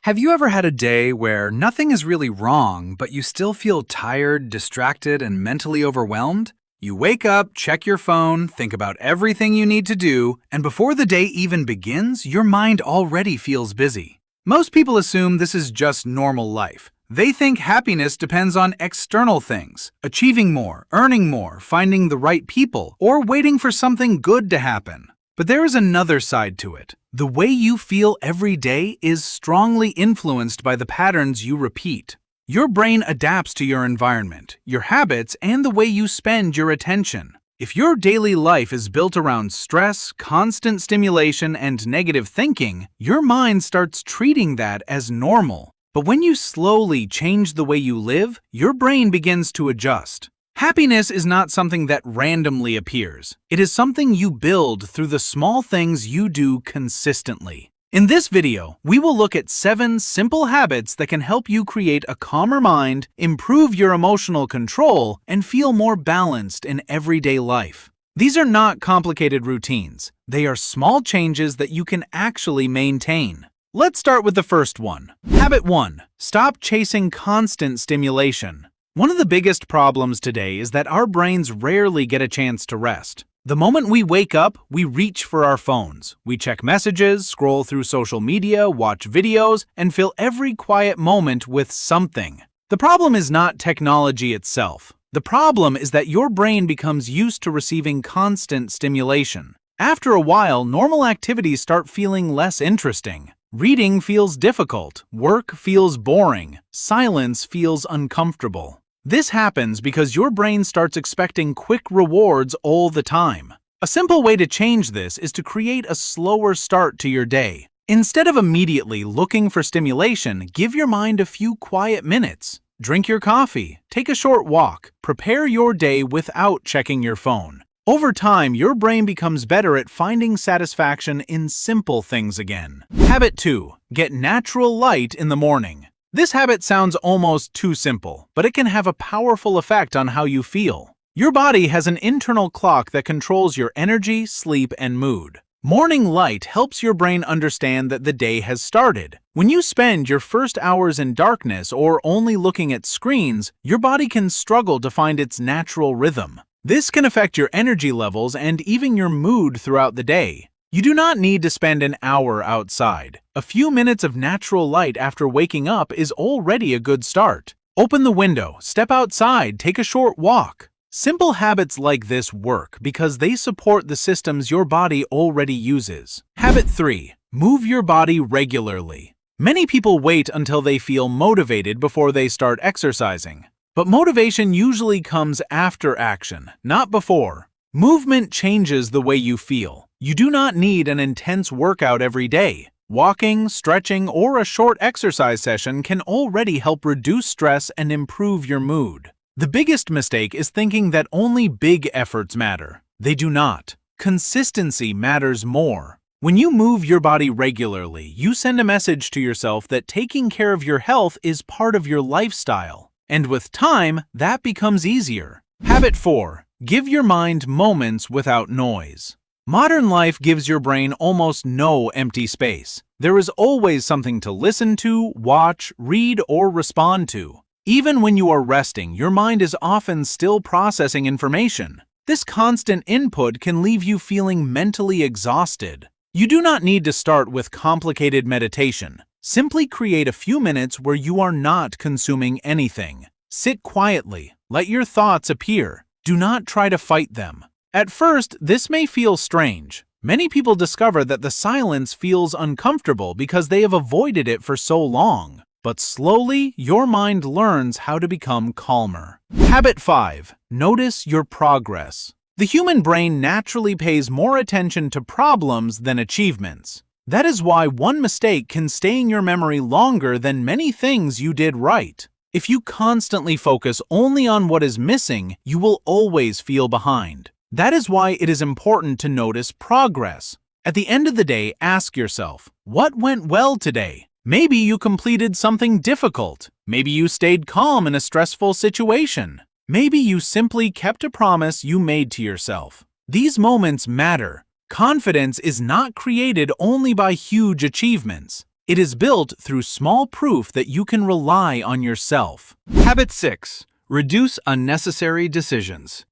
Have you ever had a day where nothing is really wrong, but you still feel tired, distracted, and mentally overwhelmed? You wake up, check your phone, think about everything you need to do, and before the day even begins, your mind already feels busy. Most people assume this is just normal life. They think happiness depends on external things, achieving more, earning more, finding the right people, or waiting for something good to happen. But there is another side to it. The way you feel every day is strongly influenced by the patterns you repeat. Your brain adapts to your environment, your habits, and the way you spend your attention. If your daily life is built around stress, constant stimulation, and negative thinking, your mind starts treating that as normal. But when you slowly change the way you live, your brain begins to adjust. Happiness is not something that randomly appears. It is something you build through the small things you do consistently. In this video, we will look at 7 simple habits that can help you create a calmer mind, improve your emotional control, and feel more balanced in everyday life. These are not complicated routines. They are small changes that you can actually maintain. Let's start with the first one. Habit 1. Stop chasing constant stimulation. One of the biggest problems today is that our brains rarely get a chance to rest. The moment we wake up, we reach for our phones. We check messages, scroll through social media, watch videos, and fill every quiet moment with something. The problem is not technology itself. The problem is that your brain becomes used to receiving constant stimulation. After a while, normal activities start feeling less interesting. Reading feels difficult, work feels boring, silence feels uncomfortable. This happens because your brain starts expecting quick rewards all the time. A simple way to change this is to create a slower start to your day. Instead of immediately looking for stimulation, give your mind a few quiet minutes. Drink your coffee, take a short walk, prepare your day without checking your phone. Over time, your brain becomes better at finding satisfaction in simple things again. Habit 2. Get natural light in the morning. This habit sounds almost too simple, but it can have a powerful effect on how you feel. Your body has an internal clock that controls your energy, sleep, and mood. Morning light helps your brain understand that the day has started. When you spend your first hours in darkness or only looking at screens, your body can struggle to find its natural rhythm. This can affect your energy levels and even your mood throughout the day. You do not need to spend an hour outside. A few minutes of natural light after waking up is already a good start. Open the window, step outside, take a short walk. Simple habits like this work because they support the systems your body already uses. Habit 3. Move your body regularly. Many people wait until they feel motivated before they start exercising. But motivation usually comes after action, not before. Movement changes the way you feel. You do not need an intense workout every day. Walking, stretching, or a short exercise session can already help reduce stress and improve your mood. The biggest mistake is thinking that only big efforts matter. They do not. Consistency matters more. When you move your body regularly, you send a message to yourself that taking care of your health is part of your lifestyle. And with time, that becomes easier. Habit 4. Give your mind moments without noise. Modern life gives your brain almost no empty space. There is always something to listen to, watch, read, or respond to. Even when you are resting, your mind is often still processing information. This constant input can leave you feeling mentally exhausted. You do not need to start with complicated meditation. Simply create a few minutes where you are not consuming anything. Sit quietly. Let your thoughts appear. Do not try to fight them. At first, this may feel strange. Many people discover that the silence feels uncomfortable because they have avoided it for so long. But slowly, your mind learns how to become calmer. Habit 5. Notice your progress. The human brain naturally pays more attention to problems than achievements. That is why one mistake can stay in your memory longer than many things you did right. If you constantly focus only on what is missing, you will always feel behind. That is why it is important to notice progress. At the end of the day, ask yourself, what went well today? Maybe you completed something difficult. Maybe you stayed calm in a stressful situation. Maybe you simply kept a promise you made to yourself. These moments matter. Confidence is not created only by huge achievements. It is built through small proof that you can rely on yourself. Habit 6. Reduce unnecessary decisions.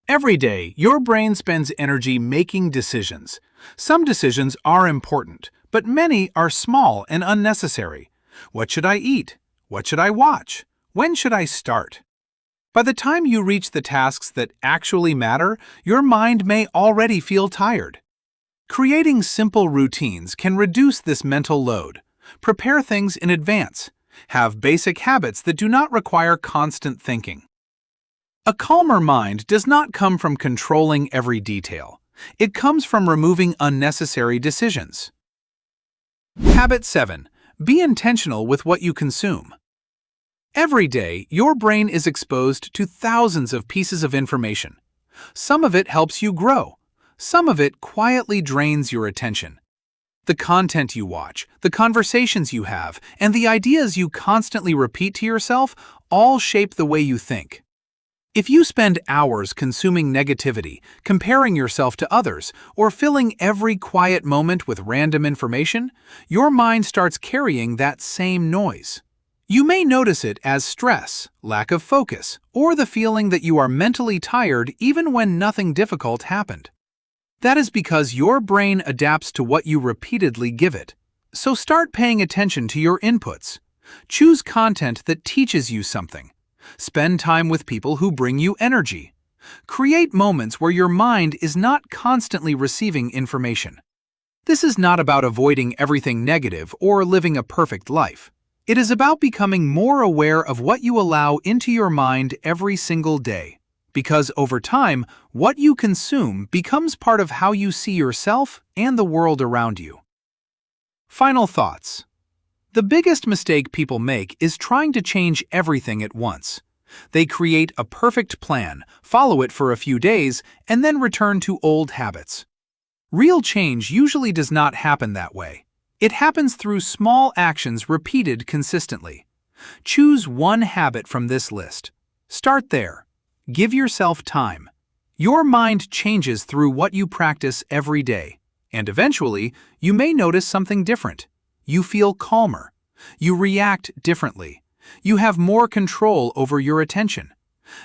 Every day, your brain spends energy making decisions. Some decisions are important, but many are small and unnecessary. What should I eat? What should I watch? When should I start? By the time you reach the tasks that actually matter, your mind may already feel tired. Creating simple routines can reduce this mental load. Prepare things in advance. Have basic habits that do not require constant thinking. A calmer mind does not come from controlling every detail. It comes from removing unnecessary decisions. Habit 7. Be intentional with what you consume. Every day, your brain is exposed to thousands of pieces of information. Some of it helps you grow. Some of it quietly drains your attention. The content you watch, the conversations you have, and the ideas you constantly repeat to yourself all shape the way you think. If you spend hours consuming negativity, comparing yourself to others, or filling every quiet moment with random information, your mind starts carrying that same noise. You may notice it as stress, lack of focus, or the feeling that you are mentally tired even when nothing difficult happened. That is because your brain adapts to what you repeatedly give it. So start paying attention to your inputs. Choose content that teaches you something. Spend time with people who bring you energy. Create moments where your mind is not constantly receiving information. This is not about avoiding everything negative or living a perfect life. It is about becoming more aware of what you allow into your mind every single day. Because over time, what you consume becomes part of how you see yourself and the world around you. Final thoughts. The biggest mistake people make is trying to change everything at once. They create a perfect plan, follow it for a few days, and then return to old habits. Real change usually does not happen that way. It happens through small actions repeated consistently. Choose one habit from this list. Start there. Give yourself time. Your mind changes through what you practice every day, and eventually, you may notice something different. You feel calmer. You react differently. You have more control over your attention.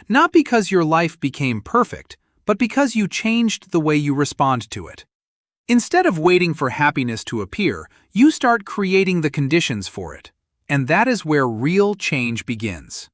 Not because your life became perfect, but because you changed the way you respond to it. Instead of waiting for happiness to appear, you start creating the conditions for it. And that is where real change begins.